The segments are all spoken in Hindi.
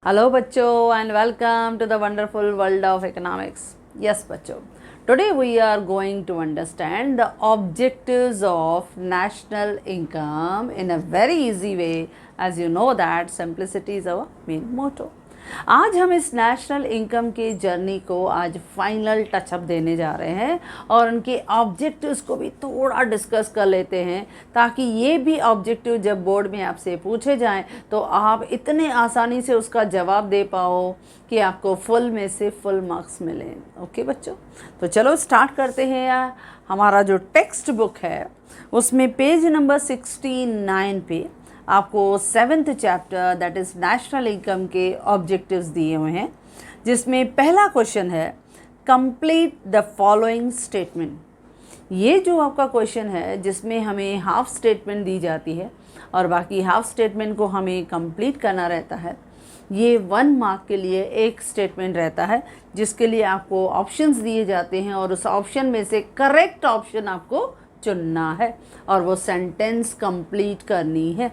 Hello बच्चों and welcome to the wonderful world of economics. Yes बच्चों, today we are going to understand the objectives of national income in a very easy way. As you know that simplicity is our main motto. आज हम इस नेशनल इनकम की जर्नी को आज फाइनल टचअप देने जा रहे हैं और उनके ऑब्जेक्टिव्स को भी थोड़ा डिस्कस कर लेते हैं ताकि ये भी ऑब्जेक्टिव जब बोर्ड में आपसे पूछे जाएं तो आप इतने आसानी से उसका जवाब दे पाओ कि आपको फुल में से फुल मार्क्स मिलें। ओके बच्चों, तो चलो स्टार्ट करते हैं। हमारा जो टेक्स्ट बुक है उसमें पेज नंबर 69 पे आपको 7th chapter that is national income के ऑब्जेक्टिव्स दिए हुए हैं, जिसमें पहला क्वेश्चन है कंप्लीट द फॉलोइंग स्टेटमेंट। ये जो आपका क्वेश्चन है जिसमें हमें हाफ स्टेटमेंट दी जाती है और बाकी हाफ स्टेटमेंट को हमें कंप्लीट करना रहता है। ये 1 मार्क के लिए एक स्टेटमेंट रहता है जिसके लिए आपको ऑप्शंस दिए जाते हैं और उस ऑप्शन में से करेक्ट ऑप्शन आपको चुनना है और वो सेंटेंस कंप्लीट करनी है।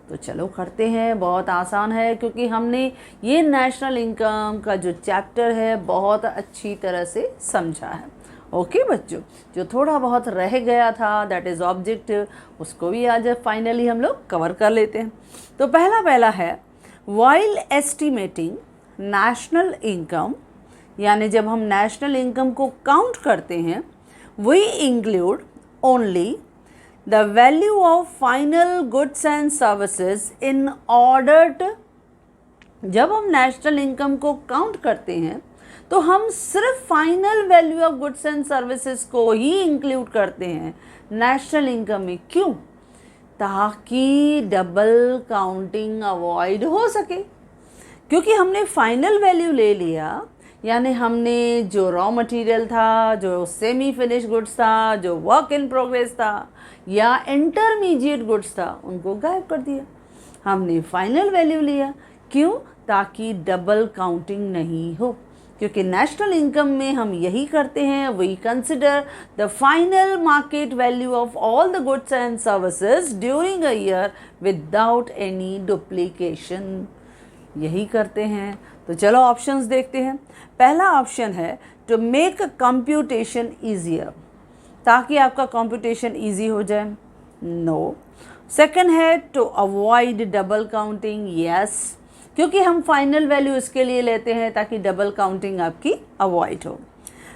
तो चलो करते हैं, बहुत आसान है क्योंकि हमने ये नेशनल इनकम का जो चैप्टर है बहुत अच्छी तरह से समझा है। ओके बच्चों, जो थोड़ा बहुत रह गया था दैट इज़ ऑब्जेक्टिव, उसको भी आज फाइनली हम लोग कवर कर लेते हैं। तो पहला है वाइल एस्टिमेटिंग नेशनल इनकम, यानी जब हम नेशनल इनकम को काउंट करते हैं we include only the value of final goods and services in order to, जब हम नेशनल इनकम को काउंट करते हैं तो हम सिर्फ final value of goods and services को ही इंक्लूड करते हैं नेशनल इनकम में। क्यों? ताकि डबल काउंटिंग अवॉइड हो सके। क्योंकि हमने फाइनल वैल्यू ले लिया, यानी हमने जो रॉ मटेरियल था, जो सेमी फिनिश गुड्स था, जो वर्क इन प्रोग्रेस था या इंटरमीडिएट गुड्स था, उनको गायब कर दिया। हमने फाइनल वैल्यू लिया। क्यों? ताकि डबल काउंटिंग नहीं हो। क्योंकि नेशनल इनकम में हम यही करते हैं, we consider the final market value of all the goods and services during a year without any duplication. यही करते हैं। तो चलो ऑप्शंस देखते हैं। पहला ऑप्शन है टू मेक कंप्यूटेशन ईजियर, ताकि आपका कंप्यूटेशन ईजी हो जाए। नो। सेकंड है to avoid double counting. Yes, क्योंकि हम फाइनल वैल्यू इसके लिए लेते हैं ताकि डबल काउंटिंग आपकी अवॉइड हो।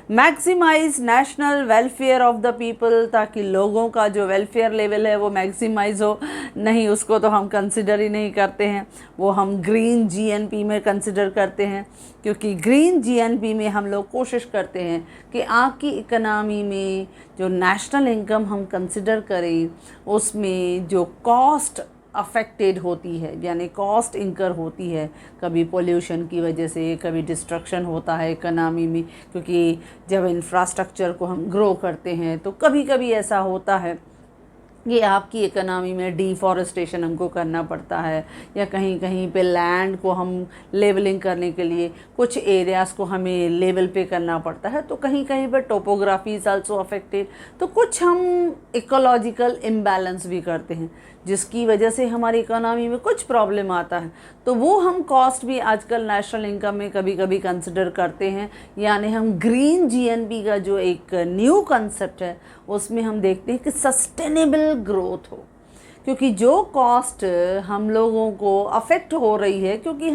Maximise national welfare of the people, ताकि लोगों का जो वेलफेयर लेवल है वो मैक्सिमाइज हो। नहीं, उसको तो हम कंसिडर ही नहीं करते हैं, वो हम ग्रीन जीएनपी में कंसिडर करते हैं। क्योंकि ग्रीन जीएनपी में हम लोग कोशिश करते हैं कि आपकी इकनॉमी में जो नेशनल इनकम हम कंसिडर करें उसमें जो कॉस्ट अफेक्टेड होती है, यानी कॉस्ट इंकर होती है, कभी पोल्यूशन की वजह से, कभी डिस्ट्रक्शन होता है इकनॉमी में। क्योंकि जब इंफ्रास्ट्रक्चर को हम ग्रो करते हैं तो कभी कभी ऐसा होता है कि आपकी इकनॉमी में डिफॉरेस्टेशन हमको करना पड़ता है, या कहीं कहीं पे लैंड को हम लेवलिंग करने के लिए कुछ एरियाज़ को हमें लेवल पे करना पड़ता है। तो कहीं कहीं पर टोपोग्राफी इज़ आल्सो अफेक्टेड। तो कुछ हम इकोलॉजिकल इम्बैलेंस भी करते हैं जिसकी वजह से हमारी इकोनॉमी में कुछ प्रॉब्लम आता है। तो वो हम कॉस्ट भी आजकल नेशनल इनकम में कभी कभी कंसिडर करते हैं। यानी हम ग्रीन जीएनपी का जो एक न्यू कंसेप्ट है उसमें हम देखते हैं कि सस्टेनेबल ग्रोथ हो। क्योंकि जो कॉस्ट हम लोगों को अफेक्ट हो रही है, क्योंकि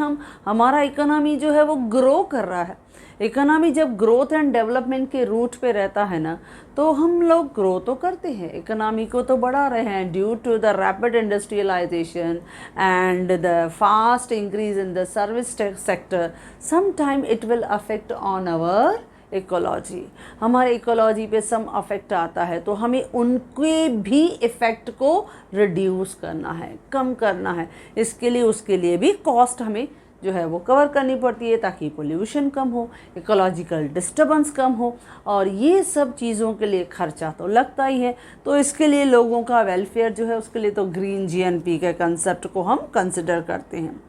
हमारा इकोनॉमी जो है वो ग्रो कर रहा है। इकोनॉमी जब ग्रोथ एंड डेवलपमेंट के रूट पे रहता है ना, तो हम लोग ग्रो तो करते हैं, इकोनॉमी को तो बढ़ा रहे हैं due to the rapid industrialisation and the fast increase in the service sector. Some time it will affect on our ecology, हमारे इकोलॉजी पे सम अफेक्ट आता है, तो हमें उनके भी इफ़ेक्ट को रिड्यूस करना है, कम करना है। इसके लिए उसके लिए भी कॉस्ट हमें जो है वो कवर करनी पड़ती है ताकि पोल्यूशन कम हो, इकोलॉजिकल डिस्टर्बेंस कम हो, और ये सब चीज़ों के लिए खर्चा तो लगता ही है। तो इसके लिए लोगों का वेलफेयर जो है उसके लिए तो ग्रीन जीएनपी के कंसेप्ट को हम कंसिडर करते हैं।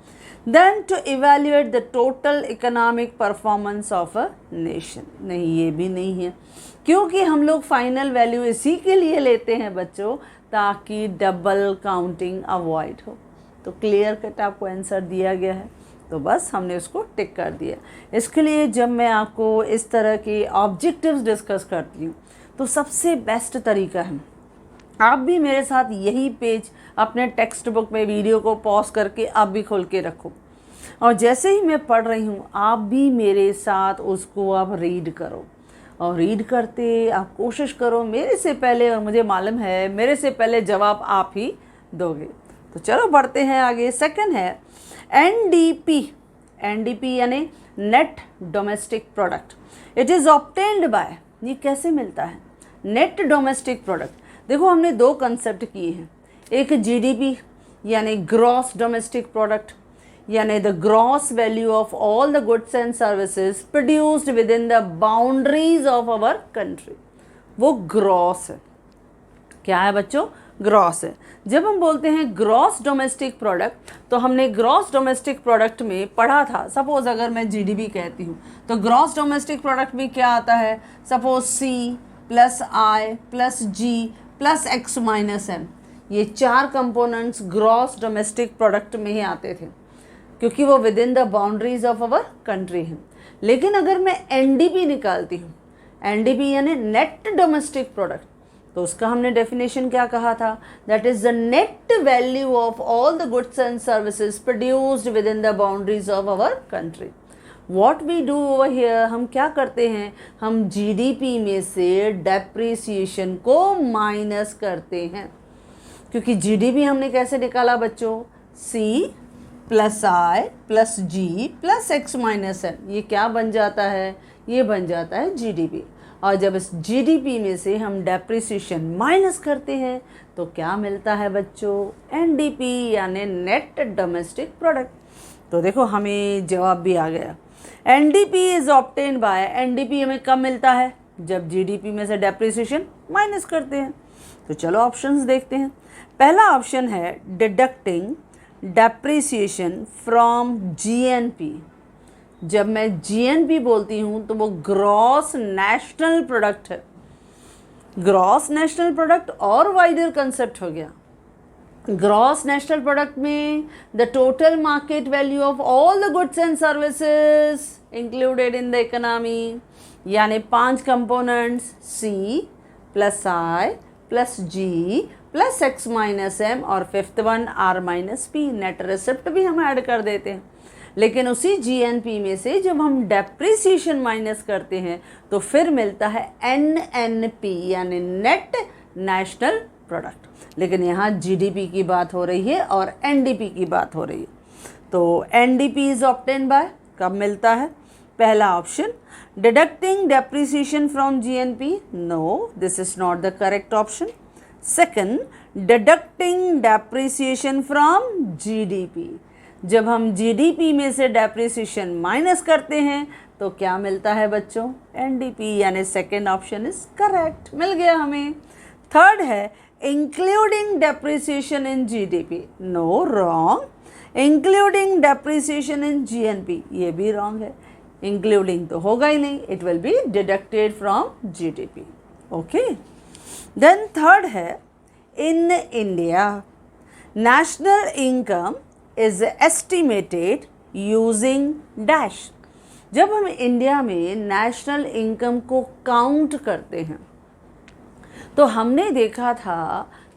Then to evaluate the total economic performance of a nation. नहीं, ये भी नहीं है, क्योंकि हम लोग फाइनल वैल्यू इसी के लिए लेते हैं बच्चों ताकि डबल काउंटिंग अवॉइड हो। तो क्लियर कट आपको आंसर दिया गया है। तो बस हमने उसको टिक कर दिया। इसके लिए जब मैं आपको इस तरह के ऑब्जेक्टिव्स डिस्कस करती हूँ तो सबसे बेस्ट तरीका है आप भी मेरे साथ यही पेज अपने टेक्स्ट बुक में वीडियो को पॉज करके आप भी खोल के रखो, और जैसे ही मैं पढ़ रही हूँ आप भी मेरे साथ उसको आप रीड करो, और रीड करते आप कोशिश करो मेरे से पहले, और मुझे मालूम है मेरे से पहले जवाब आप ही दोगे। तो चलो बढ़ते हैं आगे। सेकंड है NDP। NDP यानी net domestic product. It is obtained by, ये कैसे मिलता है? Net domestic product. देखो हमने दो कंसेप्ट किए हैं, एक GDP यानी ग्रॉस डोमेस्टिक प्रोडक्ट, यानी the gross value of all the goods and services produced within the boundaries of our country, वो ग्रॉस है। क्या है बच्चों? ग्रॉस है। जब हम बोलते हैं ग्रॉस डोमेस्टिक प्रोडक्ट तो हमने ग्रॉस डोमेस्टिक प्रोडक्ट में पढ़ा था, सपोज अगर मैं GDP कहती हूँ तो ग्रॉस डोमेस्टिक प्रोडक्ट में क्या आता है? Suppose C plus I plus G plus X minus M, ये चार कंपोनेंट्स ग्रॉस डोमेस्टिक प्रोडक्ट में ही आते थे क्योंकि वो with in the boundaries of our country हैं। लेकिन अगर मैं NDP निकालती हूँ, NDP यानी नेट डोमेस्टिक प्रोडक्ट, तो उसका हमने डेफिनेशन क्या कहा था? That is the net value of all the goods and services produced within the boundaries of our country. What we do over here, हम क्या करते हैं? हम GDP में से डेप्रिसिएशन को माइनस करते हैं, क्योंकि GDP हमने कैसे निकाला बच्चों? C plus I plus G plus X minus M, ये क्या बन जाता है? ये बन जाता है GDP। और जब इस GDP में से हम डेप्रिसिएशन माइनस करते हैं तो क्या मिलता है बच्चों? NDP यानी नेट डोमेस्टिक प्रोडक्ट। तो देखो हमें जवाब भी आ गया। NDP is obtained by, NDP हमें कब मिलता है? जब GDP में से डेप्रिसिएशन माइनस करते हैं। तो चलो ऑप्शंस देखते हैं। पहला ऑप्शन है डिडक्टिंग डेप्रिसिएशन फ्रॉम GNP। जब मैं GNP बोलती हूँ तो वो ग्रॉस नेशनल प्रोडक्ट है। ग्रॉस नेशनल प्रोडक्ट और वाइडर कंसेप्ट हो गया। ग्रॉस नेशनल प्रोडक्ट में the total market value of all the goods and services included in the economy, यानी 5 components C plus I plus G plus X minus M, और fifth one R minus P, net receipt भी हम ऐड कर देते हैं। लेकिन उसी GNP में से जब हम डेप्रिसिएशन माइनस करते हैं तो फिर मिलता है NNP यानी नेट नेशनल प्रोडक्ट। लेकिन यहाँ GDP की बात हो रही है और NDP की बात हो रही है। तो NDP इज ऑब्टेन्ड बाय, कब मिलता है? पहला option deducting depreciation from GNP, no this is not the correct option. Second deducting depreciation from GDP, जब हम GDP में से डेप्रिसिएशन माइनस करते हैं तो क्या मिलता है बच्चों? NDP यानी सेकेंड ऑप्शन इज करेक्ट, मिल गया हमें। थर्ड है including depreciation in GDP, no wrong. Including depreciation in GNP, ये भी रॉन्ग है। इंक्लूडिंग तो होगा ही नहीं, it will be deducted from GDP। Okay, then third है in India national income is estimated using dash। जब हम इंडिया में नेशनल इनकम को काउंट करते हैं तो हमने देखा था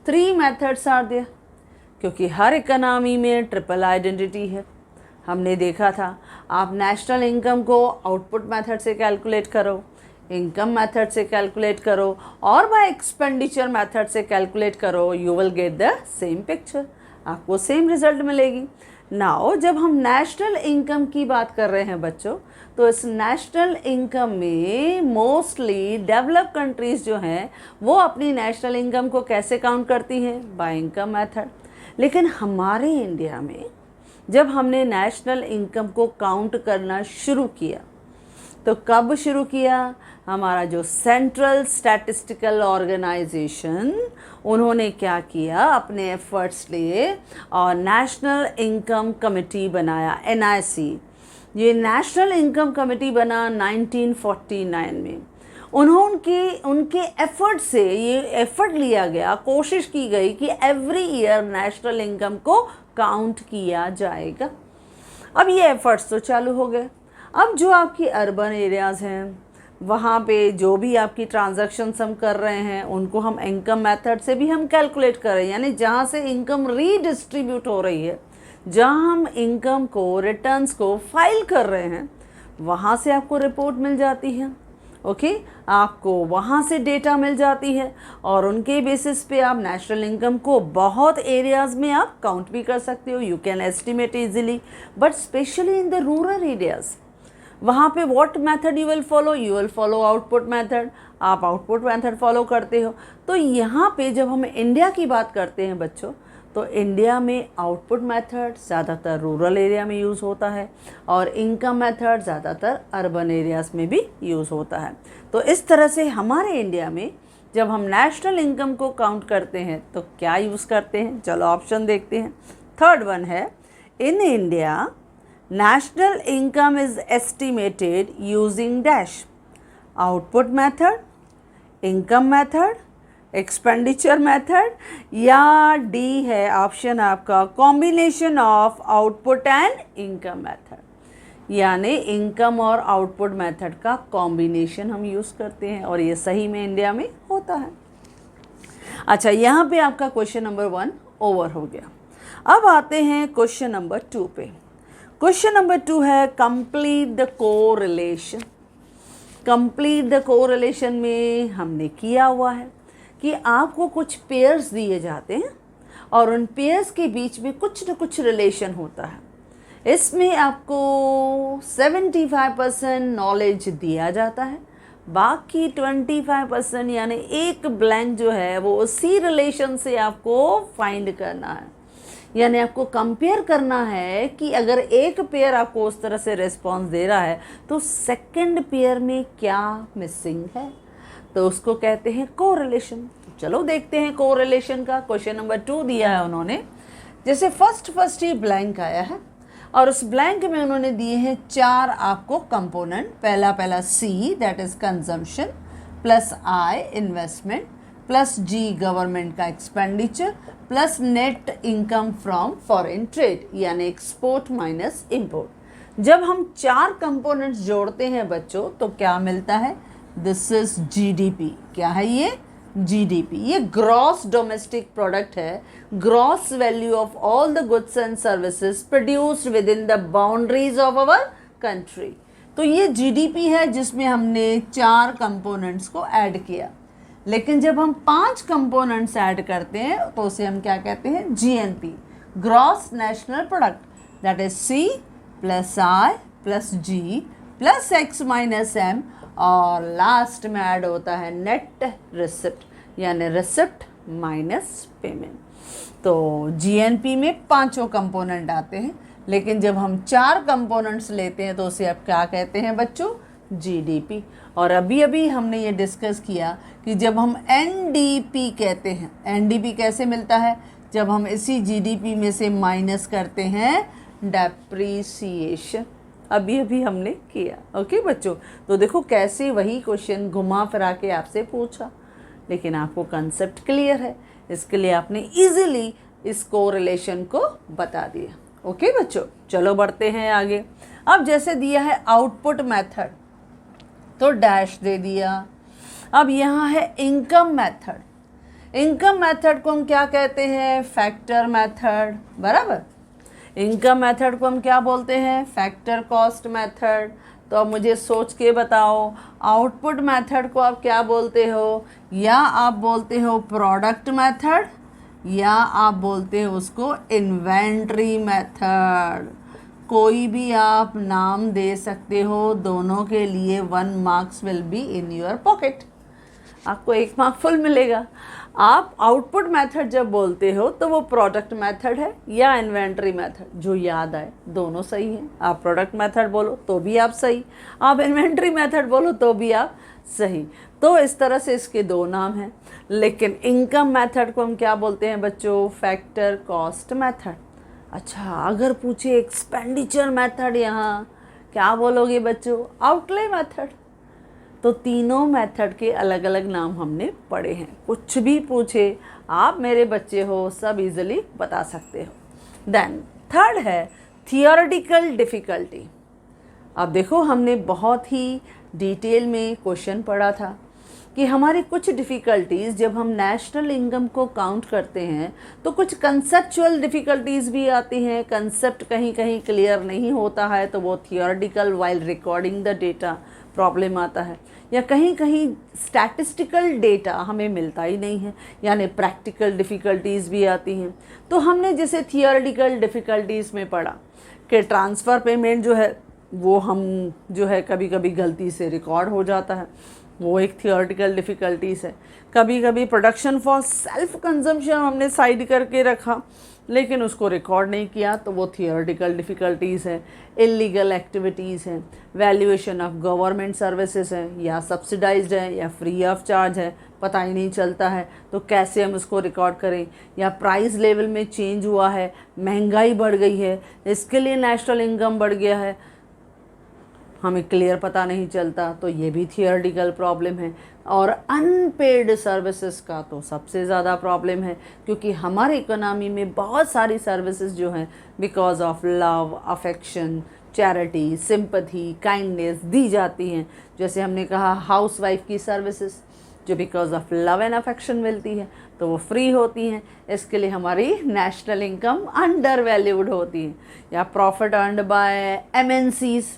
3 मेथड्स आर देयर, क्योंकि हर इकोनॉमी में ट्रिपल आइडेंटिटी है। हमने देखा था आप नेशनल इनकम को आउटपुट मेथड से कैलकुलेट करो, इनकम मेथड से कैलकुलेट करो, और बाय एक्सपेंडिचर मेथड से कैलकुलेट करो, you will get the same picture, आपको सेम रिजल्ट मिलेगी। नाउ जब हम नेशनल इनकम की बात कर रहे हैं बच्चों, तो इस नेशनल इनकम में मोस्टली डेवलप कंट्रीज़ जो हैं वो अपनी नेशनल इनकम को कैसे काउंट करती हैं? By income method. लेकिन हमारे इंडिया में जब हमने नेशनल इनकम को काउंट करना शुरू किया तो कब शुरू किया? हमारा जो सेंट्रल स्टैटिस्टिकल ऑर्गेनाइजेशन, उन्होंने क्या किया? अपने एफर्ट्स लिए और नेशनल इनकम कमेटी बनाया, NIC। ये नेशनल इनकम कमेटी बना 1949 में। उनके एफर्ट से ये एफर्ट लिया गया, कोशिश की गई कि एवरी ईयर नेशनल इनकम को काउंट किया जाएगा। अब ये एफर्ट्स तो चालू हो गए। अब जो आपकी अर्बन एरियाज़ हैं वहाँ पे जो भी आपकी ट्रांजैक्शंस हम कर रहे हैं उनको हम इनकम मेथड से भी हम कैलकुलेट कर रहे हैं, यानी जहाँ से इनकम रीडिस्ट्रीब्यूट हो रही है, जहाँ हम इनकम को, रिटर्न्स को फाइल कर रहे हैं, वहाँ से आपको रिपोर्ट मिल जाती है। ओके, आपको वहाँ से डेटा मिल जाती है और उनके बेसिस पे आप नेशनल इनकम को बहुत एरियाज़ में आप काउंट भी कर सकते हो। You can estimate easily, but specially in the rural areas, वहाँ पे what method you will follow output method. आप आउटपुट मेथड फॉलो करते हो। तो यहाँ पे जब हम इंडिया की बात करते हैं बच्चों, तो इंडिया में आउटपुट मेथड ज़्यादातर रूरल एरिया में यूज़ होता है और इनकम मेथड ज़्यादातर अर्बन एरियाज़ में भी यूज़ होता है। तो इस तरह से हमारे इंडिया में जब हम नेशनल इनकम को काउंट करते हैं तो क्या यूज़ करते हैं, चलो ऑप्शन देखते हैं। थर्ड वन है, in India national income is estimated using dash, output method, income method, expenditure method, या डी है ऑप्शन आपका combination of output and income method, यानी इनकम और आउटपुट मेथड का कॉम्बिनेशन हम यूज़ करते हैं और ये सही में इंडिया में होता है। अच्छा, यहाँ पे आपका क्वेश्चन नंबर 1 ओवर हो गया। अब आते हैं क्वेश्चन नंबर 2 पे। क्वेश्चन नंबर 2 है complete the correlation. Complete the correlation में हमने किया हुआ है कि आपको कुछ पेयर्स दिए जाते हैं और उन पेयर्स के बीच में कुछ न कुछ रिलेशन होता है। इसमें आपको 75% नॉलेज दिया जाता है, बाकी 25% यानी एक ब्लैंक जो है वो उसी रिलेशन से आपको फाइंड करना है। यानी आपको कंपेयर करना है कि अगर एक पेयर आपको उस तरह से रिस्पॉन्स दे रहा है तो सेकंड पेयर में क्या मिसिंग है, तो उसको कहते हैं कोरिलेशन। चलो देखते हैं कोरिलेशन का। क्वेश्चन नंबर 2 दिया है उन्होंने, जैसे फर्स्ट ही ब्लैंक आया है और उस ब्लैंक में उन्होंने दिए हैं 4 आपको कंपोनेंट। पहला C that is consumption, plus I investment, plus G government का expenditure, plus net income from foreign trade, यानी एक्सपोर्ट माइनस इंपोर्ट। जब हम 4 कंपोनेंट्स जोड़ते हैं बच्चों तो क्या मिलता है, दिस इज जीडीपी। क्या है ये, जीडीपी। ये ग्रॉस डोमेस्टिक प्रोडक्ट है, gross value of all the goods and services produced within the boundaries of our country. तो ये जीडीपी है जिसमें हमने 4 कंपोनेंट्स को ऐड किया। लेकिन जब हम 5 कंपोनेंट्स ऐड करते हैं तो उसे हम क्या कहते हैं, GNP, gross national product, that is C plus I plus G plus X minus M और लास्ट में ऐड होता है नेट रिसिप्ट, यानी रिसिप्ट माइनस पेमेंट। तो जीएनपी में 5 कंपोनेंट आते हैं, लेकिन जब हम 4 कंपोनेंट्स लेते हैं तो उसे आप क्या कहते हैं बच्चों, जीडीपी। और अभी हमने ये डिस्कस किया कि जब हम एनडीपी कहते हैं, एनडीपी कैसे मिलता है, जब हम इसी जीडीपी में से माइनस करते हैं डेप्रीसिएशन। अभी हमने किया। ओके बच्चों, तो देखो कैसे वही क्वेश्चन घुमा फिरा के आपसे पूछा, लेकिन आपको कंसेप्ट क्लियर है, इसके लिए आपने इजीली इस कोरिलेशन को बता दिया। ओके बच्चों, चलो बढ़ते हैं आगे। अब जैसे दिया है आउटपुट मेथड तो डैश दे दिया। अब यहाँ है इनकम मेथड। इनकम मेथड को हम क्या कहते हैं, फैक्टर मेथड, बराबर। इनकम मेथड को हम क्या बोलते हैं, फैक्टर कॉस्ट मेथड। तो अब मुझे सोच के बताओ, आउटपुट मेथड को आप क्या बोलते हो, या आप बोलते हो प्रोडक्ट मेथड, या आप बोलते हो उसको इन्वेंट्री मेथड। कोई भी आप नाम दे सकते हो, दोनों के लिए 1 marks will be in your pocket, आपको 1 मार्क फुल मिलेगा। आप आउटपुट मेथड जब बोलते हो तो वो प्रोडक्ट मेथड है या इन्वेंट्री मेथड, जो याद आए, दोनों सही हैं। आप प्रोडक्ट मेथड बोलो तो भी आप सही, आप इन्वेंट्री मेथड बोलो तो भी आप सही। तो इस तरह से इसके 2 नाम हैं। लेकिन इनकम मेथड को हम क्या बोलते हैं बच्चों, फैक्टर कॉस्ट मेथड। अच्छा, अगर पूछे एक्सपेंडिचर मेथड, यहाँ क्या बोलोगे बच्चों, आउटले मेथड। तो तीनों मेथड के अलग अलग नाम हमने पढ़े हैं। कुछ भी पूछे, आप मेरे बच्चे हो, सब इजीली बता सकते हो। देन थर्ड है थियोरेटिकल डिफ़िकल्टी। अब देखो हमने बहुत ही डिटेल में क्वेश्चन पढ़ा था कि हमारी कुछ डिफ़िकल्टीज़ जब हम नेशनल इनकम को काउंट करते हैं तो कुछ कंसेप्चुअल डिफ़िकल्टीज़ भी आती हैं, कंसेप्ट कहीं कहीं क्लियर नहीं होता है तो वो theoretical while recording the data problem आता है, या कहीं कहीं स्टैटिस्टिकल डेटा हमें मिलता ही नहीं है, यानी प्रैक्टिकल डिफ़िकल्टीज़ भी आती हैं। तो हमने जैसे थियोरेटिकल डिफ़िकल्टीज़ में पढ़ा कि ट्रांसफ़र पेमेंट जो है वो हम जो है कभी कभी गलती से रिकॉर्ड हो जाता है, वो एक थियोरेटिकल डिफ़िकल्टीज़ है। कभी कभी प्रोडक्शन फॉर सेल्फ कंजम्पशन हमने साइड करके रखा लेकिन उसको रिकॉर्ड नहीं किया तो वो थियोरेटिकल डिफ़िकल्टीज़ है। इलीगल एक्टिविटीज़ हैं, वैल्यूएशन ऑफ गवर्नमेंट सर्विसेज हैं, या सब्सिडाइज्ड है या फ्री ऑफ चार्ज है, पता ही नहीं चलता है तो कैसे हम उसको रिकॉर्ड करें, या प्राइस लेवल में चेंज हुआ है, महंगाई बढ़ गई है, इसके लिए नेशनल इनकम बढ़ गया है, हमें क्लियर पता नहीं चलता, तो ये भी थियोरेटिकल प्रॉब्लम है। और अनपेड सर्विसेज का तो सबसे ज़्यादा प्रॉब्लम है, क्योंकि हमारे इकोनॉमी में बहुत सारी सर्विसेज जो हैं because of love, affection, charity, sympathy, kindness दी जाती हैं। जैसे हमने कहा हाउसवाइफ की सर्विसेज जो because of love and affection मिलती है तो वो फ्री होती हैं, इसके लिए हमारी नेशनल इनकम अंडर वैल्यूड होती है। या profit earned bye MNCs,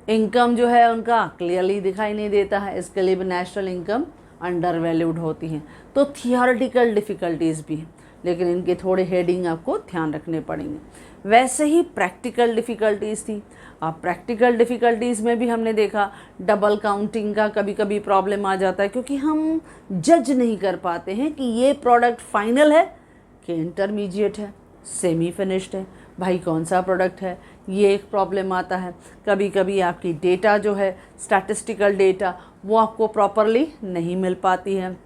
income जो है उनका क्लियरली दिखाई नहीं देता है, इसके लिए भी नेशनल इनकम अंडर वैल्यूड होती हैं। तो थियोरेटिकल डिफ़िकल्टीज़ भी हैं, लेकिन इनके थोड़े हेडिंग आपको ध्यान रखने पड़ेंगे। वैसे ही प्रैक्टिकल डिफ़िकल्टीज़ थी। अब प्रैक्टिकल डिफ़िकल्टीज़ में भी हमने देखा डबल काउंटिंग का कभी कभी प्रॉब्लम आ जाता है, क्योंकि हम जज नहीं कर पाते हैं कि ये प्रोडक्ट फाइनल है कि इंटरमीडिएट है, सेमी फिनिश्ड है, भाई कौन सा प्रोडक्ट है, ये एक प्रॉब्लम आता है। कभी कभी आपकी डेटा जो है स्टैटिस्टिकल डेटा वो आपको प्रॉपरली नहीं मिल पाती है।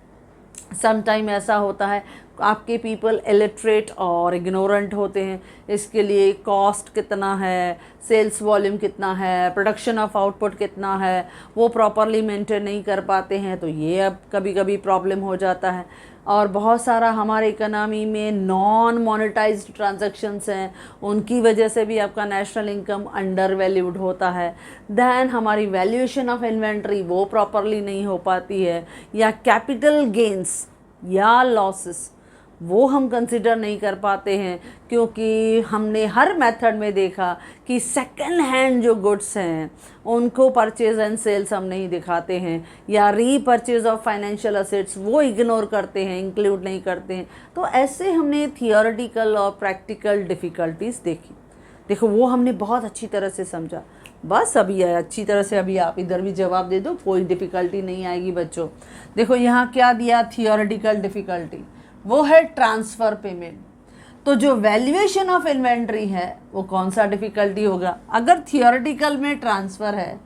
सम टाइम ऐसा होता है आपके पीपल इलिटरेट और इग्नोरेंट होते हैं, इसके लिए कॉस्ट कितना है, सेल्स वॉल्यूम कितना है, प्रोडक्शन ऑफ आउटपुट कितना है, वो प्रॉपरली मेंटेन नहीं कर पाते हैं, तो ये अब कभी कभी प्रॉब्लम हो जाता है। और बहुत सारा हमारे इकोनॉमी में नॉन मोनेटाइज्ड ट्रांजैक्शंस हैं, उनकी वजह से भी आपका नेशनल इनकम अंडर वैल्यूड होता है। दैन हमारी वैल्यूएशन ऑफ इन्वेंट्री वो प्रॉपरली नहीं हो पाती है, या कैपिटल गेंस या लॉसेस वो हम कंसिडर नहीं कर पाते हैं, क्योंकि हमने हर मेथड में देखा कि सेकंड हैंड जो गुड्स हैं उनको परचेज एंड सेल्स हम नहीं दिखाते हैं, या रीपरचेज ऑफ फाइनेंशियल असेट्स वो इग्नोर करते हैं, इंक्लूड नहीं करते हैं। तो ऐसे हमने थियोरेटिकल और प्रैक्टिकल डिफ़िकल्टीज़ देखी। देखो वो हमने बहुत अच्छी तरह से समझा। बस अभी अच्छी तरह से अभी आप इधर भी जवाब दे दो, कोई डिफ़िकल्टी नहीं आएगी बच्चों। देखो यहाँ क्या दिया, थियोरेटिकल डिफ़िकल्टी वो है ट्रांसफ़र पेमेंट। तो जो वैल्यूएशन ऑफ इन्वेंट्री है वो कौन सा डिफ़िकल्टी होगा? अगर थियोरेटिकल में ट्रांसफ़र है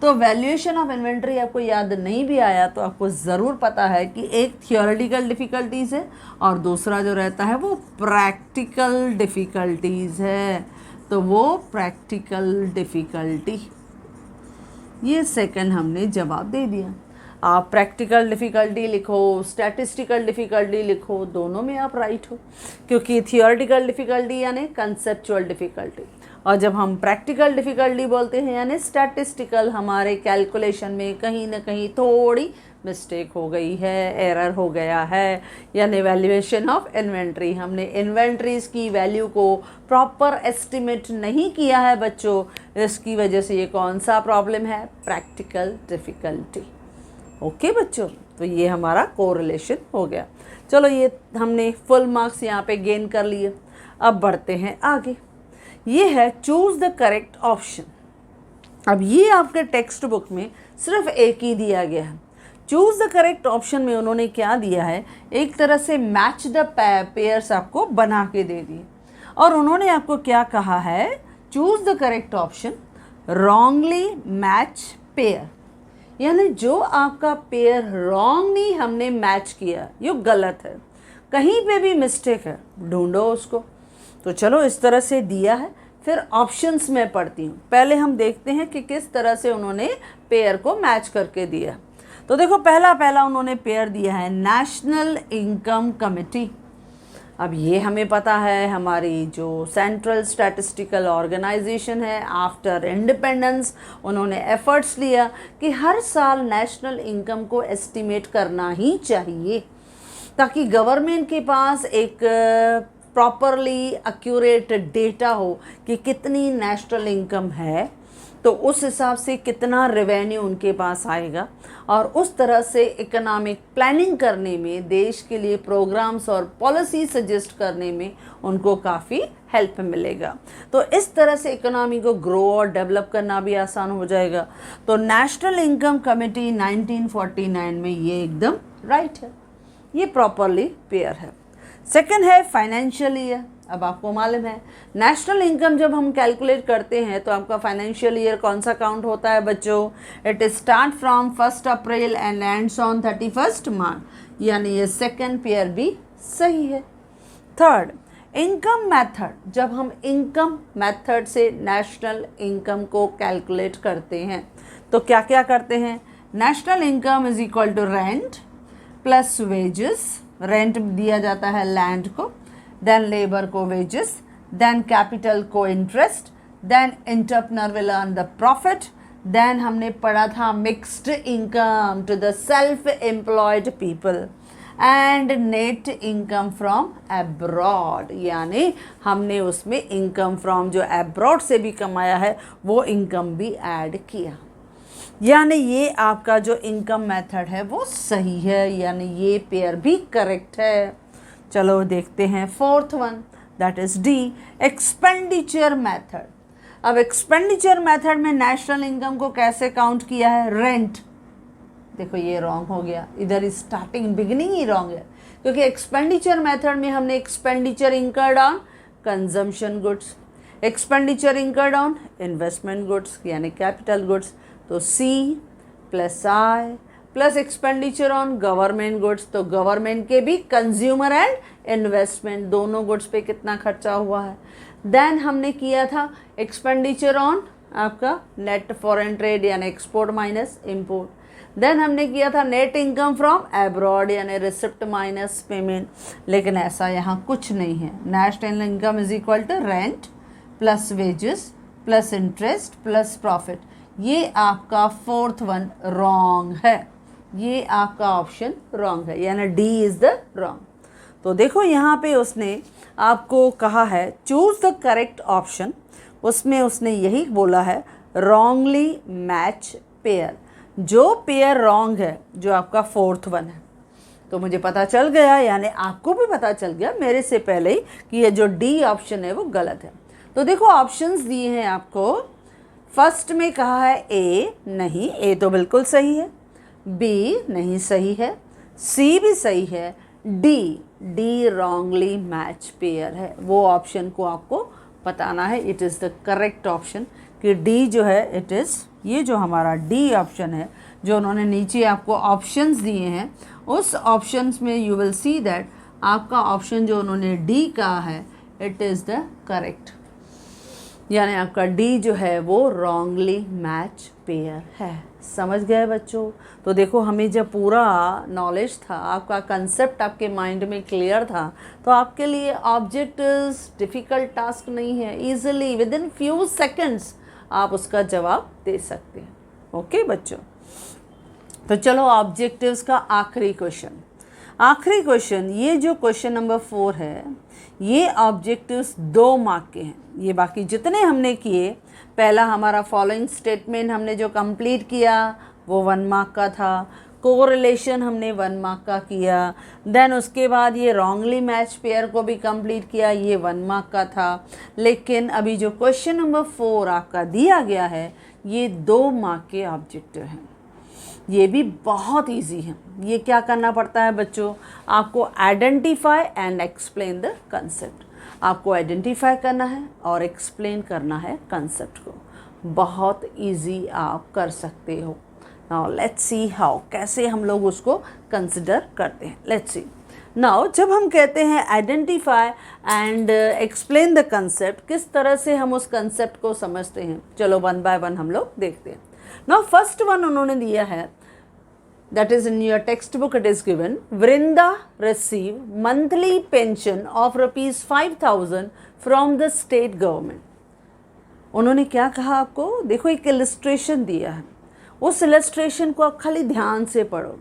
तो वैल्यूएशन ऑफ इन्वेंट्री आपको याद नहीं भी आया तो आपको ज़रूर पता है कि एक थियोरेटिकल डिफ़िकल्टीज़ है और दूसरा जो रहता है वो प्रैक्टिकल डिफ़िकल्टीज़ है। तो वो प्रैक्टिकल डिफ़िकल्टी, ये सेकंड हमने जवाब दे दिया। आप प्रैक्टिकल डिफ़िकल्टी लिखो, स्टैटिस्टिकल डिफ़िकल्टी लिखो, दोनों में आप राइट हो, क्योंकि थियोरेटिकल डिफ़िकल्टी यानी कंसेप्चुअल डिफ़िकल्टी, और जब हम प्रैक्टिकल डिफ़िकल्टी बोलते हैं यानी स्टैटिस्टिकल, हमारे कैलकुलेशन में कहीं ना कहीं थोड़ी मिस्टेक हो गई है, एरर हो गया है, यानी वैल्यूएशन ऑफ इन्वेंट्री, हमने इन्वेंट्रीज़ की वैल्यू को प्रॉपर एस्टिमेट नहीं किया है बच्चों, इसकी वजह से ये कौन सा प्रॉब्लम है? Practical difficulty. ओके बच्चों, तो ये हमारा कोरिलेशन हो गया। चलो ये हमने फुल मार्क्स यहाँ पे गेन कर लिए। अब बढ़ते हैं आगे। ये है चूज़ द करेक्ट ऑप्शन। अब ये आपके टेक्स्ट बुक में सिर्फ एक ही दिया गया है। चूज़ द करेक्ट ऑप्शन में उन्होंने क्या दिया है, एक तरह से मैच द पेयर्स आपको बना के दे दिए, और उन्होंने आपको क्या कहा है, choose the correct option wrongly match pair, यानी जो आपका पेयर रॉन्गली हमने मैच किया ये गलत है, कहीं पे भी मिस्टेक है, ढूंढो उसको। तो चलो इस तरह से दिया है, फिर ऑप्शंस में पढ़ती हूँ। पहले हम देखते हैं कि किस तरह से उन्होंने पेयर को मैच करके दिया। तो देखो पहला उन्होंने पेयर दिया है नेशनल इनकम कमिटी। अब ये हमें पता है, हमारी जो सेंट्रल स्टैटिस्टिकल ऑर्गेनाइजेशन है आफ्टर इंडिपेंडेंस, उन्होंने एफर्ट्स लिया कि हर साल नेशनल इनकम को एस्टिमेट करना ही चाहिए, ताकि गवर्नमेंट के पास एक प्रॉपरली एक्यूरेट डेटा हो कि कितनी नेशनल इनकम है, तो उस हिसाब से कितना रेवेन्यू उनके पास आएगा, और उस तरह से इकोनॉमिक प्लानिंग करने में, देश के लिए प्रोग्राम्स और पॉलिसी सजेस्ट करने में उनको काफ़ी हेल्प मिलेगा। तो इस तरह से इकोनॉमी को ग्रो और डेवलप करना भी आसान हो जाएगा। तो नेशनल इनकम कमेटी 1949 में ये एकदम राइट है, ये प्रॉपरली पेयर है। सेकंड है फाइनेंशियल ईयर। अब आपको मालूम है नेशनल इनकम जब हम कैलकुलेट करते हैं तो आपका फाइनेंशियल ईयर कौन सा काउंट होता है बच्चों? It start from 1 April and ends on 31 March, यानी ये सेकंड पेयर भी सही है। Third, income method. जब हम इनकम मेथड से नेशनल इनकम को कैलकुलेट करते हैं तो क्या क्या करते हैं? National income is equal to rent plus wages, rent दिया जाता है लैंड को, देन लेबर को वेजेस, देन कैपिटल को interest, then entrepreneur will earn the profit, then हमने पढ़ा था mixed income to the self employed people and net income from abroad, यानी हमने उसमें इनकम फ्रॉम जो अब्रॉड से भी कमाया है वो इनकम भी ऐड किया, यानी ये आपका जो इनकम मेथड है वो सही है, यानी ये पेयर भी करेक्ट है। चलो देखते हैं fourth one, that is D, expenditure method. अब एक्सपेंडिचर मेथड में नेशनल इनकम को कैसे काउंट किया है? रेंट। देखो ये रॉन्ग हो गया, इधर स्टार्टिंग बिगिनिंग ही रॉन्ग है, क्योंकि एक्सपेंडिचर मेथड में हमने expenditure incurred on consumption goods, expenditure incurred on investment goods यानी कैपिटल गुड्स, तो C plus I plus expenditure on government goods, तो गवर्नमेंट के भी कंज्यूमर एंड इन्वेस्टमेंट दोनों गुड्स पे कितना खर्चा हुआ है। देन हमने किया था एक्सपेंडिचर ऑन आपका नेट फॉरेन ट्रेड यानी एक्सपोर्ट माइनस इम्पोर्ट, देन हमने किया था नेट इनकम फ्रॉम एब्रॉड यानी रिसिप्ट माइनस पेमेंट, लेकिन ऐसा यहाँ कुछ नहीं है। National income is equal to rent plus wages plus interest plus profit, ये आपका फोर्थ वन रॉन्ग है, ये आपका ऑप्शन रॉन्ग है, यानी डी इज़ द रॉन्ग। तो देखो यहाँ पे उसने आपको कहा है चूज द करेक्ट ऑप्शन, उसमें उसने यही बोला है रॉन्गली मैच पेयर, जो पेयर रॉन्ग है जो आपका फोर्थ वन है। तो मुझे पता चल गया, यानी आपको भी पता चल गया मेरे से पहले ही कि ये जो डी ऑप्शन है वो गलत है। तो देखो ऑप्शंस दिए हैं आपको, फर्स्ट में कहा है ए, नहीं ए तो बिल्कुल सही है, बी नहीं सही है, सी भी सही है, डी रॉन्गली मैच पेयर है। वो ऑप्शन को आपको बताना है, it is the correct option कि डी जो है इट इज़, ये जो हमारा डी ऑप्शन है जो उन्होंने नीचे आपको ऑप्शंस दिए हैं उस ऑप्शंस में यू विल सी दैट आपका ऑप्शन जो उन्होंने डी कहा है इट इज़ द करेक्ट, यानी आपका डी जो है वो रॉन्गली मैच पेयर है। समझ गए बच्चों? तो देखो हमें जब पूरा नॉलेज था, आपका कंसेप्ट आपके माइंड में क्लियर था, तो आपके लिए ऑब्जेक्टिव्स डिफ़िकल्ट टास्क नहीं है, easily with in few seconds आप उसका जवाब दे सकते हैं। ओके बच्चों, तो चलो ऑब्जेक्टिव्स का आखिरी क्वेश्चन, ये जो क्वेश्चन नंबर 4 है ये ऑब्जेक्टिव्स 2 मार्क के हैं। ये बाकी जितने हमने किए, पहला हमारा फॉलोइंग स्टेटमेंट हमने जो कंप्लीट किया वो 1 मार्क का था, कोरिलेशन हमने 1 मार्क का किया, देन उसके बाद ये रॉन्गली मैच पेयर को भी कंप्लीट किया, ये 1 मार्क का था। लेकिन अभी जो क्वेश्चन नंबर 4 आपका दिया गया है ये 2 मार्क के ऑब्जेक्टिव हैं, ये भी बहुत इजी है। ये क्या करना पड़ता है बच्चों? आपको identify and explain the concept, आपको आइडेंटिफाई करना है और एक्सप्लेन करना है कंसेप्ट को। बहुत इजी आप कर सकते हो। नाउ लेट्स सी हाउ, कैसे हम लोग उसको कंसिडर करते हैं। लेट्स सी नाउ, जब हम कहते हैं identify and explain the concept, किस तरह से हम उस कंसेप्ट को समझते हैं, चलो 1 बाय 1 हम लोग देखते हैं। नाउ फर्स्ट वन उन्होंने दिया है that is in your textbook it is given, Vrinda receive monthly pension of rupees 5,000 from the state government. उन्होंने क्या कहा आपको, देखो एक इलस्ट्रेशन दिया है, उस इलस्ट्रेशन को आप खाली ध्यान से पढ़ो।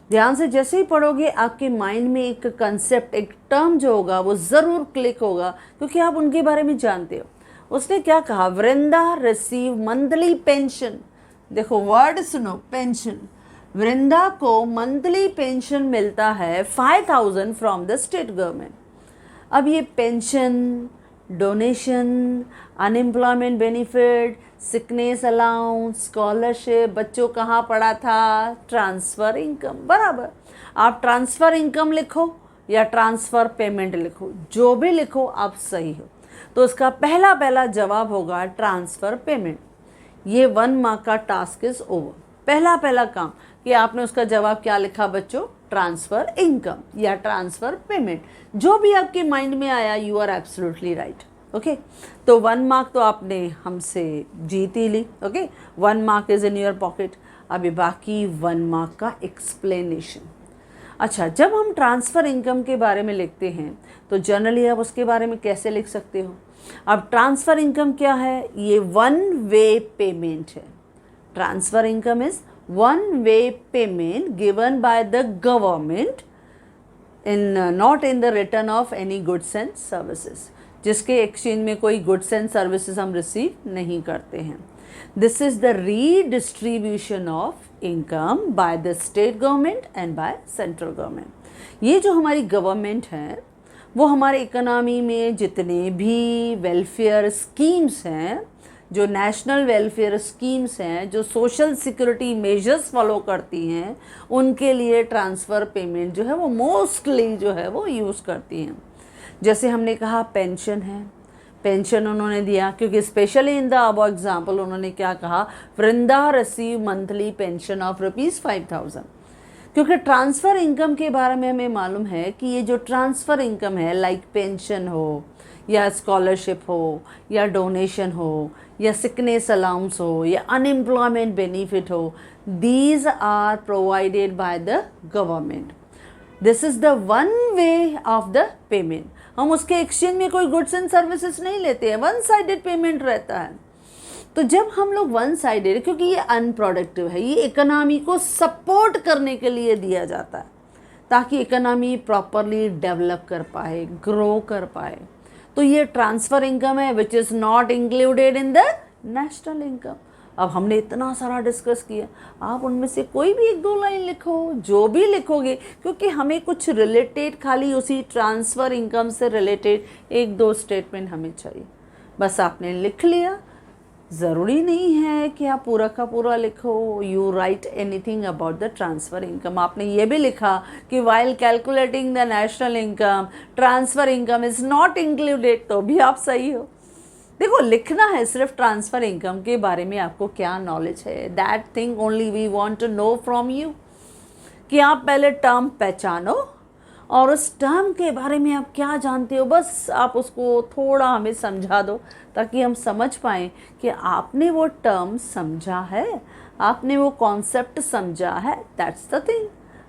ध्यान से जैसे ही पढ़ोगे आपके माइंड में एक कंसेप्ट, एक टर्म जो होगा वो ज़रूर क्लिक होगा, क्योंकि आप उनके बारे में जानते हो। उसने क्या कहा, वृंदा रिसीव मंथली पेंशन। देखो वर्ड सुनो, पेंशन। वृंदा को मंथली पेंशन मिलता है 5,000 फ्रॉम द स्टेट गवर्नमेंट। अब ये pension, donation, unemployment benefit, sickness allowance, scholarship, बच्चों कहाँ पढ़ा था, ट्रांसफ़र इनकम, बराबर। आप ट्रांसफ़र इनकम लिखो या ट्रांसफ़र पेमेंट लिखो, जो भी लिखो आप सही हो। तो उसका पहला जवाब होगा ट्रांसफ़र पेमेंट। ये 1 मार्क का टास्क इज़ ओवर। पहला काम कि आपने उसका जवाब क्या लिखा बच्चों, ट्रांसफ़र इनकम या ट्रांसफ़र पेमेंट। जो भी आपके माइंड में आया, you are absolutely right. Okay, तो 1 मार्क तो आपने हमसे जीत ही ली। Okay, 1 mark is in your pocket. अभी बाकी 1 मार्क का एक्सप्लेनेशन। अच्छा, जब हम ट्रांसफ़र इनकम के बारे में लिखते हैं तो जनरली आप उसके बारे में कैसे लिख सकते हो। अब ट्रांसफ़र इनकम क्या है, ये 1 वे पेमेंट है। Transfer income is 1 way payment given by the government not in the return of any goods and services, जिसके एक्सचेंज में कोई गुड्स एंड सर्विसेज हम रिसीव नहीं करते हैं। This is the redistribution of income by the state government and by central government. ये जो हमारी गवर्नमेंट है वो हमारे इकोनॉमी में जितने भी वेलफेयर स्कीम्स हैं, जो नेशनल वेलफेयर स्कीम्स हैं, जो सोशल सिक्योरिटी मेजर्स फॉलो करती हैं, उनके लिए ट्रांसफ़र पेमेंट जो है वो मोस्टली जो है वो यूज़ करती हैं। जैसे हमने कहा पेंशन है, पेंशन उन्होंने दिया, क्योंकि specially in the above example उन्होंने क्या कहा, Vrinda receive monthly pension of rupees 5,000। क्योंकि ट्रांसफ़र इनकम के बारे में हमें मालूम है कि ये जो ट्रांसफ़र इनकम है, लाइक पेंशन हो या स्कॉलरशिप हो या डोनेशन हो या सिकनेस अलाउंस हो या अनएम्प्लॉयमेंट बेनिफिट हो, these are provided by the government. This is the 1 way of the payment. हम उसके एक्सचेंज में कोई गुड्स एंड सर्विसेज नहीं लेते हैं, 1 साइडेड पेमेंट रहता है। तो जब हम लोग 1 साइडेड, क्योंकि ये अनप्रोडक्टिव है, ये इकोनॉमी को सपोर्ट करने के लिए दिया जाता है ताकि इकोनॉमी प्रॉपरली डेवलप कर पाए, ग्रो कर पाए। तो ये ट्रांसफ़र इनकम है which is not included in the national income. अब हमने इतना सारा डिस्कस किया, आप उनमें से कोई भी 1-2 लाइन लिखो, जो भी लिखोगे, क्योंकि हमें कुछ रिलेटेड, खाली उसी ट्रांसफ़र इनकम से रिलेटेड 1-2 स्टेटमेंट हमें चाहिए। बस आपने लिख लिया, ज़रूरी नहीं है कि आप पूरा का पूरा लिखो, you right anything about the transfer income. आपने ये भी लिखा कि while calculating the national income transfer income is not included, तो भी आप सही हो। देखो, लिखना है सिर्फ ट्रांसफ़र इनकम के बारे में आपको क्या नॉलेज है, that thing only we want to know from you, कि आप पहले टर्म पहचानो और उस टर्म के बारे में आप क्या जानते हो, बस आप उसको थोड़ा हमें समझा दो ताकि हम समझ पाएँ कि आपने वो टर्म समझा है, आपने वो कॉन्सेप्ट समझा है। That's the thing.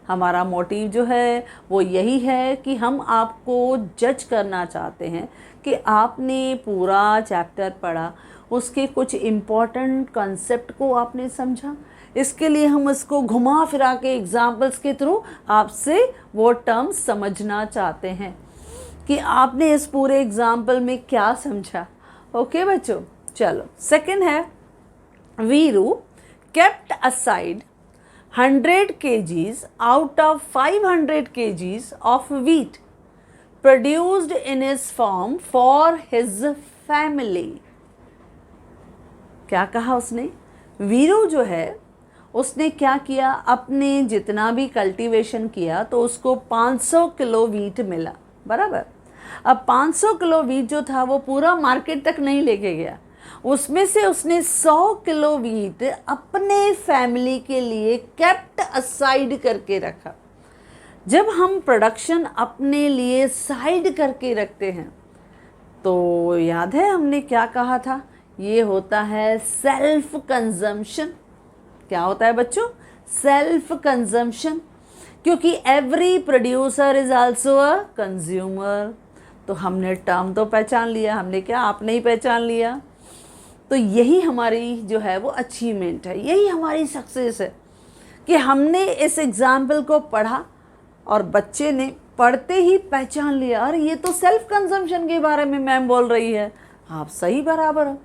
हमारा मोटिव जो है वो यही है कि हम आपको जज करना चाहते हैं कि आपने पूरा चैप्टर पढ़ा, उसके कुछ इम्पॉर्टेंट कॉन्सेप्ट को आपने समझा। इसके लिए हम इसको घुमा फिरा के एग्जाम्पल्स के थ्रू आपसे वो टर्म समझना चाहते हैं कि आपने इस पूरे एग्जाम्पल में क्या समझा। ओके बच्चों, चलो सेकंड है, Veeru kept aside 100 kgs out of 500 kgs of wheat produced in his farm for his family। क्या कहा उसने, वीरू जो है उसने क्या किया, अपने जितना भी कल्टीवेशन किया तो उसको 500 किलो वीट मिला, बराबर। अब 500 किलो वीट जो था वो पूरा मार्केट तक नहीं लेके गया, उसमें से उसने 100 किलो वीट अपने फैमिली के लिए केप्ट असाइड करके रखा। जब हम प्रोडक्शन अपने लिए साइड करके रखते हैं तो याद है हमने क्या कहा था, ये होता है सेल्फ कंजम्पशन। क्या होता है बच्चों, सेल्फ कंजम्पशन, क्योंकि every producer is also a consumer. तो हमने टर्म तो पहचान लिया, हमने क्या, आपने ही पहचान लिया। तो यही हमारी जो है वो अचीवमेंट है, यही हमारी सक्सेस है कि हमने इस एग्जाम्पल को पढ़ा और बच्चे ने पढ़ते ही पहचान लिया, अरे ये तो सेल्फ कंजम्पशन के बारे में मैम बोल रही है। आप सही बराबर हो।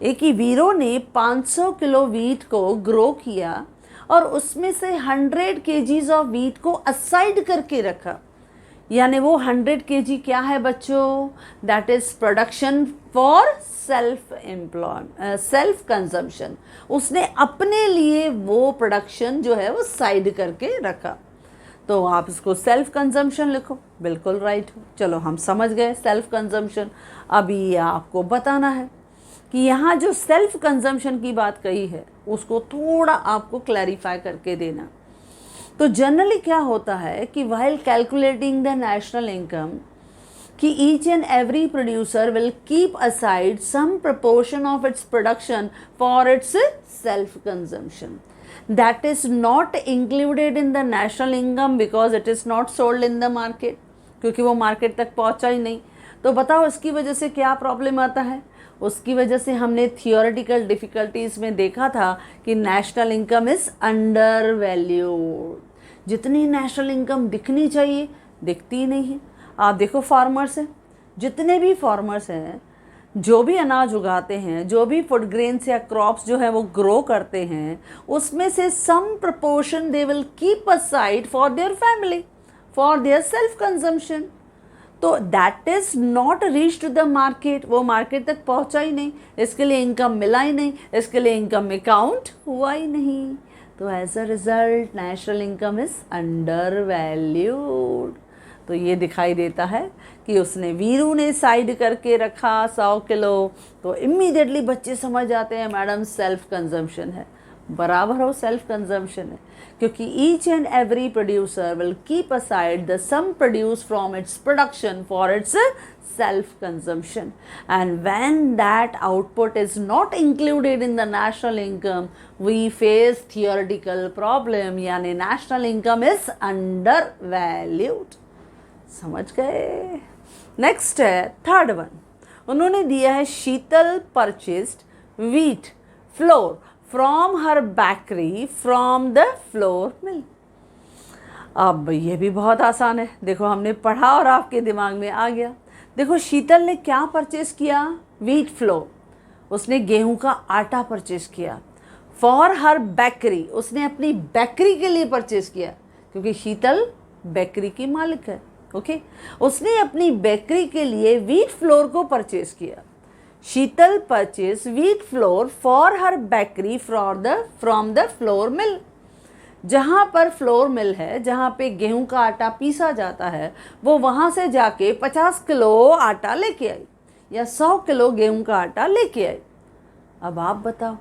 एक ही वीरो ने 500 किलो वीट को ग्रो किया और उसमें से 100 केजीज ऑफ वीट को असाइड करके रखा, यानी वो 100 केजी क्या है बच्चों, that is production for self consumption. उसने अपने लिए वो प्रोडक्शन जो है वो साइड करके रखा। तो आप इसको सेल्फ कंजम्पशन लिखो, बिल्कुल राइट हो। चलो हम समझ गए सेल्फ कंजम्पशन। अभी आपको बताना है कि यहाँ जो सेल्फ कंजम्पशन की बात कही है उसको थोड़ा आपको क्लैरिफाई करके देना। तो जनरली क्या होता है कि while calculating the national income कि each and every producer will keep aside some proportion of its production for itself consumption that is not included in the national income because it is not sold in the market, क्योंकि वो मार्केट तक पहुंचा ही नहीं। तो बताओ इसकी वजह से क्या प्रॉब्लम आता है। उसकी वजह से हमने थियोरेटिकल डिफ़िकल्टीज़ में देखा था कि national income is under valued. जितनी नेशनल इनकम दिखनी चाहिए दिखती ही नहीं है। आप देखो फार्मर्स हैं, जितने भी फार्मर्स हैं, जो भी अनाज उगाते हैं, जो भी फूड ग्रेन्स या क्रॉप्स जो है वो ग्रो करते हैं, उसमें से some proportion they will keep aside for their family, for their self consumption. तो that is not reach to the market, वो मार्केट तक पहुंचा ही नहीं, इसके लिए इनकम मिला ही नहीं, इसके लिए इनकम में काउंट हुआ ही नहीं। तो as a result national income is undervalued. तो ये दिखाई देता है कि उसने, वीरू ने साइड करके रखा 100 किलो, तो इमीडिएटली बच्चे समझ जाते हैं मैडम सेल्फ कंजम्पशन है। बराबर हो, सेल्फ कंजम्पशन है, क्योंकि each and every producer will keep aside the some produce from its production for its self consumption, and when that output is not included in the national income we face theoretical problem, यानी national income is undervalued। समझ गए। नेक्स्ट है थर्ड वन, उन्होंने दिया है Sheetal purchased wheat flour from her bakery from the flour mill. अब ये भी बहुत आसान है, देखो हमने पढ़ा और आपके दिमाग में आ गया। देखो शीतल ने क्या परचेस किया, व्हीट फ्लोर, उसने गेहूं का आटा परचेस किया। फॉर हर बेकरी, उसने अपनी बेकरी के लिए परचेस किया, क्योंकि शीतल बेकरी की मालिक है। ओके, उसने अपनी बेकरी के लिए व्हीट फ्लोर को परचेस किया। Sheetal purchase wheat flour for her bakery from the flour mill. जहाँ पर फ्लोर मिल है, जहाँ पे गेहूं का आटा पीसा जाता है, वो वहाँ से जाके 50 किलो आटा लेके आई या 100 किलो गेहूं का आटा लेके आई। अब आप बताओ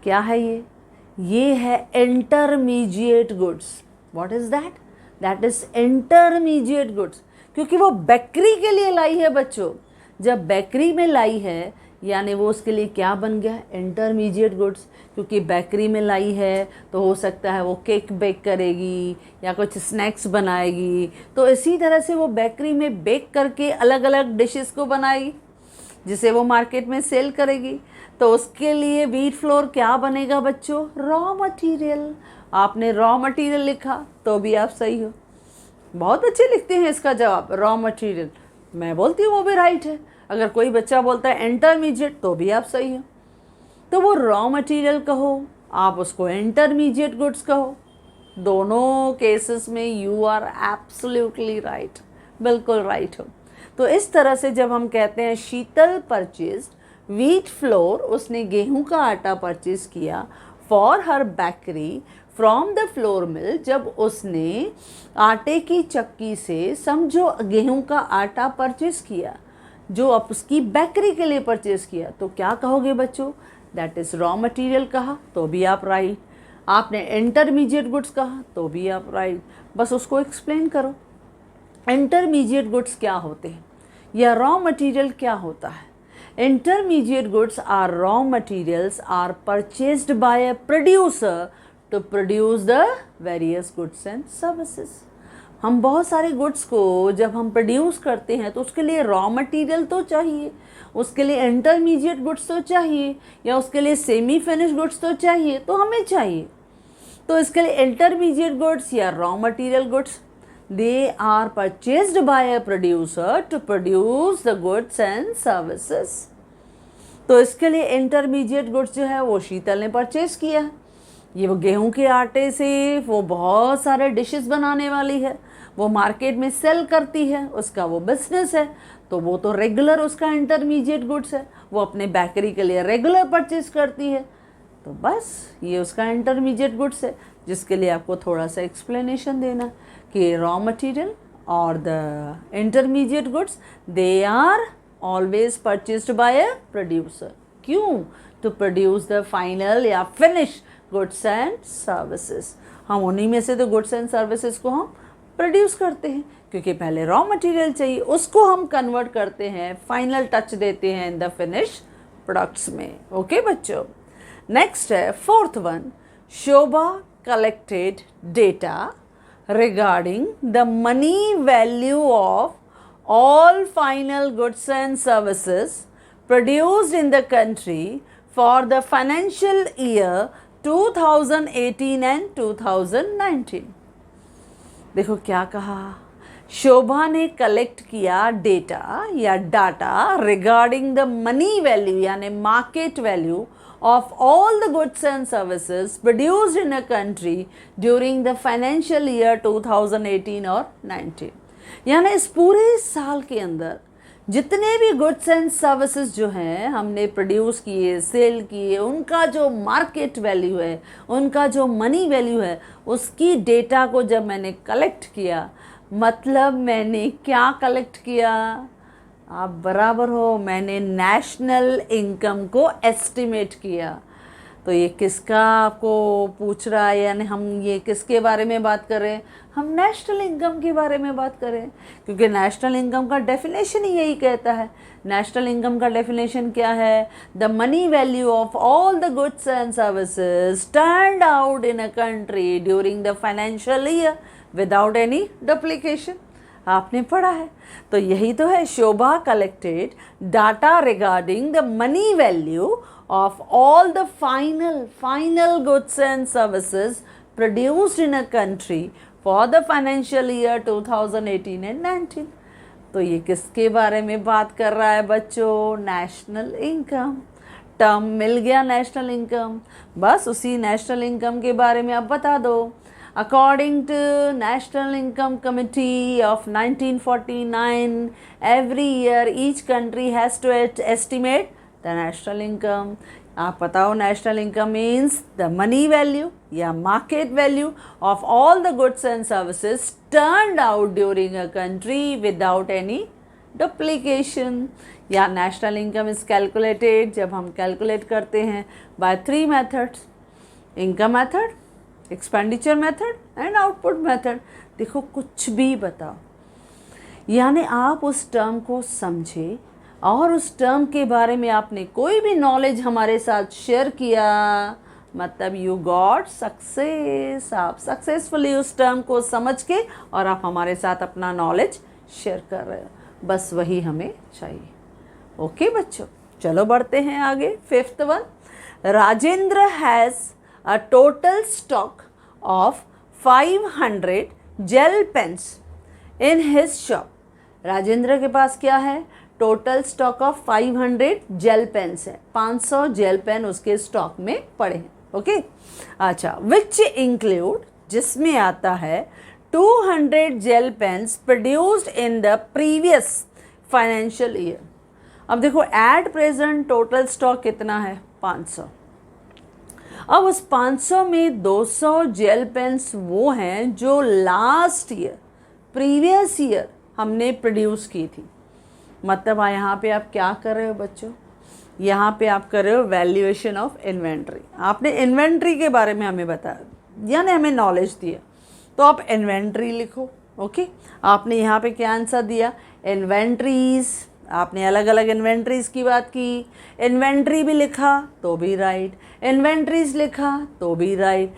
क्या है ये है intermediate goods. What is that? That is intermediate goods, क्योंकि वो बेकरी के लिए लाई है बच्चों। जब बेकरी में लाई है यानी वो उसके लिए क्या बन गया, इंटरमीडिएट गुड्स। क्योंकि बेकरी में लाई है तो हो सकता है वो केक बेक करेगी या कुछ स्नैक्स बनाएगी, तो इसी तरह से वो बेकरी में बेक करके अलग अलग डिशेस को बनाएगी जिसे वो मार्केट में सेल करेगी। तो उसके लिए व्हीट फ्लोर क्या बनेगा बच्चों, रॉ मटेरियल। आपने रॉ मटेरियल लिखा तो भी आप सही हो, बहुत अच्छे लिखते हैं इसका जवाब, रॉ मटेरियल। मैं बोलती हूँ वो भी राइट है। अगर कोई बच्चा बोलता है इंटरमीडिएट तो भी आप सही हो। तो वो रॉ मटेरियल कहो, आप उसको इंटरमीडिएट गुड्स कहो, दोनों केसेस में यू आर एब्सोल्युटली राइट, बिल्कुल राइट हो। तो इस तरह से जब हम कहते हैं शीतल परचेस्ड व्हीट फ्लोर, उसने गेहूं का आटा परचेज किया for her bakery from the flour मिल, जब उसने आटे की चक्की से समझो गेहूं का आटा परचेज किया जो अब उसकी बेकरी के लिए परचेज किया, तो क्या कहोगे बच्चों, दैट इज़ रॉ मटेरियल कहा तो भी आप राइट। आपने इंटरमीडिएट गुड्स कहा तो भी आप राइट। बस उसको एक्सप्लेन करो, इंटरमीडिएट गुड्स क्या होते हैं या रॉ मटेरियल क्या होता है। Intermediate goods are raw materials are purchased by a producer to produce the various goods and services. हम बहुत सारे गुड्स को जब हम प्रोड्यूस करते हैं तो उसके लिए रॉ मटेरियल तो चाहिए, उसके लिए इंटरमीडिएट गुड्स तो चाहिए, या उसके लिए सेमी फिनिश गुड्स तो चाहिए, तो हमें चाहिए। तो इसके लिए इंटरमीडिएट गुड्स या raw material goods, they are purchased by a producer to produce the goods and services. तो इसके लिए इंटरमीडिएट गुड्स जो है वो शीतल ने परचेज किया है। ये वो गेहूं के आटे से वो बहुत सारे डिशेस बनाने वाली है, वो मार्केट में सेल करती है, उसका वो बिजनेस है, तो वो तो रेगुलर उसका इंटरमीडिएट गुड्स है, वो अपने बेकरी के लिए रेगुलर परचेज करती है। तो बस ये उसका इंटरमीडिएट गुड्स है, जिसके लिए आपको थोड़ा सा एक्सप्लेनेशन देना कि रॉ मटेरियल और the intermediate goods they are always purchased by a producer. क्यों? टू प्रोड्यूस द फाइनल या फिनिश गुड्स एंड सर्विसेज। हम उन्हीं में से तो गुड्स एंड सर्विसेज को हम प्रोड्यूस करते हैं, क्योंकि पहले रॉ मटेरियल चाहिए, उसको हम कन्वर्ट करते हैं, फाइनल टच देते हैं इन द फिनिश प्रोडक्ट्स में। ओके बच्चों, नेक्स्ट है fourth one, Shobha collected data regarding the money value of all final goods and services produced in the country for the financial year 2018 and 2019। देखो क्या कहा, शोभा ने कलेक्ट किया डेटा या data regarding the money value यानी market value of all the goods and services produced in a country during the financial year 2018 और 19। यानी इस पूरे साल के अंदर जितने भी गुड्स एंड सर्विसेज जो हैं हमने प्रोड्यूस किए, सेल किए, उनका जो मार्केट वैल्यू है, उनका जो मनी वैल्यू है, उसकी डेटा को जब मैंने कलेक्ट किया, मतलब मैंने क्या कलेक्ट किया? आप बराबर हो, मैंने नेशनल इनकम को एस्टिमेट किया। तो ये किसका आपको पूछ रहा है, यानी हम ये किसके बारे में बात कर रहे हैं? हम नेशनल इनकम के बारे में बात कर रहे हैं, क्योंकि नेशनल इनकम का डेफिनेशन ही यही कहता है। नेशनल इनकम का डेफिनेशन क्या है? The money value of all the goods and services turned out in a country during the financial year without any duplication. आपने पढ़ा है, तो यही तो है, Shobha collected data regarding the money value of all the final goods and services produced in a country for the financial year 2018 and 19। तो ये किसके बारे में बात कर रहा है बच्चों? National income. टर्म मिल गया नेशनल इनकम, बस उसी नेशनल इनकम के बारे में आप बता दो। According to National Income Committee of 1949, every year each country has to estimate the national income। आप बताओ, national income means the money value या market value of all the goods and services turned out during a country without any duplication। या national income is calculated, जब हम calculate करते हैं by 3 methods, income method, expenditure method and output method. देखो कुछ भी बताओ, यानी आप उस टर्म को समझे और उस टर्म के बारे में आपने कोई भी नॉलेज हमारे साथ शेयर किया, मतलब यू गॉट सक्सेस। आप सक्सेसफुली उस टर्म को समझ के और आप हमारे साथ अपना नॉलेज शेयर कर रहे हो, बस वही हमें चाहिए। ओके बच्चों, चलो बढ़ते हैं आगे। Fifth one, Rajendra has a total stock of 500 gel pens in his shop। Rajendra के पास क्या है? Total stock of 500 gel pens है, 500 जेल पेन उसके स्टॉक में पड़े हैं। ओके, अच्छा, विच इंक्लूड, जिसमें आता है 200 gel pens produced in the previous financial year. अब देखो एट प्रेजेंट टोटल स्टॉक कितना है? 500। अब उस 500 में 200 जेल पेन्स वो हैं जो लास्ट ईयर, प्रीवियस ईयर हमने प्रोड्यूस की थी। मतलब यहाँ पे आप क्या कर रहे हो बच्चों? यहाँ पे आप कर रहे हो वैल्यूएशन ऑफ इन्वेंट्री। आपने इन्वेंट्री के बारे में हमें बताया, यानी हमें नॉलेज दिया, तो आप इन्वेंट्री लिखो। ओके, आपने यहाँ पे क्या आंसर दिया? इन्वेंट्रीज आपने अलग अलग इन्वेंट्रीज की बात की, इन्वेंट्री भी लिखा तो भी राइट, इन्वेंट्रीज लिखा तो भी राइट।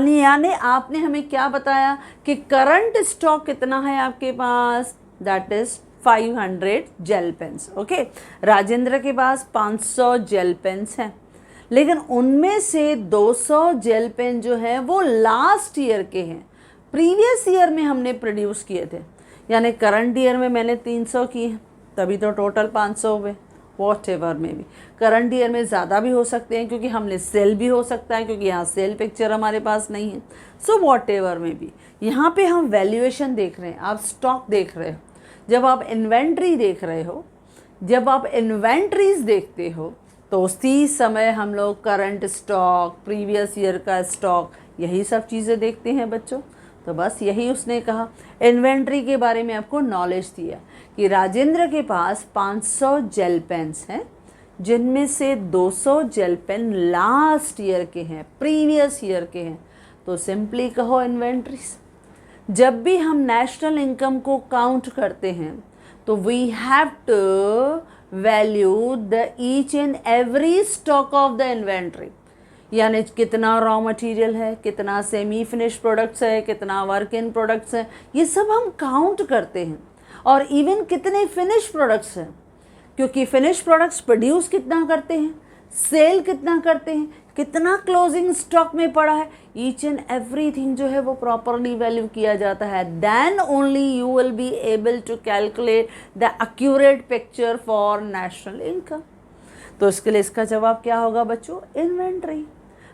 यानी आपने हमें क्या बताया कि करंट स्टॉक कितना है आपके पास, that is 500 gel pens. Okay, Rajendra के पास 500 जेल पेन्स हैं, लेकिन उनमें से 200 जेल पेन जो है वो लास्ट ईयर के हैं, प्रीवियस ईयर में हमने प्रोड्यूस किए थे। यानी करंट ईयर में मैंने 300 किए हैं, तभी तो टोटल 500 हुए। वॉट एवर में भी करंट ईयर में ज़्यादा भी हो सकते हैं, क्योंकि हमने सेल भी हो सकता है, क्योंकि यहाँ सेल पिक्चर हमारे पास नहीं है। सो वॉट एवर में भी यहाँ पे हम वैल्यूएशन देख रहे हैं, आप स्टॉक देख रहे हो। जब आप इन्वेंट्री देख रहे हो, जब आप इन्वेंट्रीज देखते हो, तो उसी समय हम लोग करंट स्टॉक, प्रीवियस ईयर का स्टॉक, यही सब चीज़ें देखते हैं बच्चों। तो बस यही उसने कहा, इन्वेंट्री के बारे में आपको नॉलेज दिया कि राजेंद्र के पास 500 जेल पेन्स हैं, जिनमें से 200 जेल पेन लास्ट ईयर के हैं, प्रीवियस ईयर के हैं। तो सिंपली कहो इन्वेंट्रीज। जब भी हम नेशनल इनकम को काउंट करते हैं तो we have to value the each and every stock of the inventory. यानी कितना रॉ मटेरियल है, कितना सेमी फिनिश प्रोडक्ट्स है, कितना वर्क इन प्रोडक्ट्स है, ये सब हम काउंट करते हैं। और इवन कितने फिनिश प्रोडक्ट्स हैं, क्योंकि फिनिश प्रोडक्ट्स प्रोड्यूस कितना करते हैं, सेल कितना करते हैं, कितना क्लोजिंग स्टॉक में पड़ा है, ईच एंड एवरीथिंग जो है वो प्रॉपरली वैल्यू किया जाता है। Then only you will be able to calculate the accurate picture for national income. तो इसके लिए इसका जवाब क्या होगा बच्चों, इन्वेंट्री।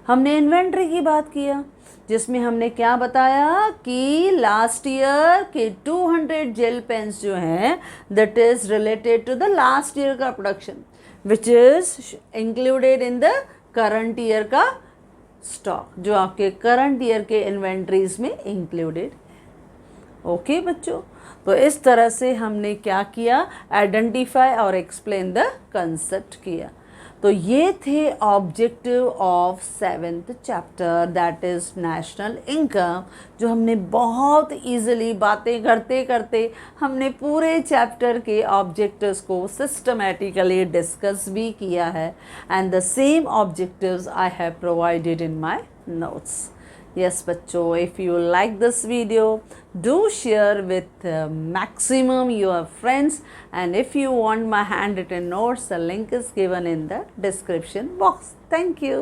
हमने इन्वेंट्री की बात किया, जिसमें हमने क्या बताया कि लास्ट ईयर के 200 जेल पेन्स जो हैं that is related to the last year का production, which is included in the current year का स्टॉक, जो आपके करंट ईयर के इन्वेंट्रीज में इंक्लूडेड। ओके बच्चों, तो इस तरह से हमने क्या किया, आइडेंटिफाई और एक्सप्लेन द कंसेप्ट किया। तो ये थे objective of 7th chapter, that is national income, जो हमने बहुत इजीली बातें करते करते हमने पूरे चैप्टर के ऑब्जेक्टिव्स को सिस्टमेटिकली डिस्कस भी किया है। And the same objectives I have provided in my notes. Yes बच्चों, if you like this video, do share with maximum your friends, and if you want my handwritten notes, the link is given in the description box. Thank you.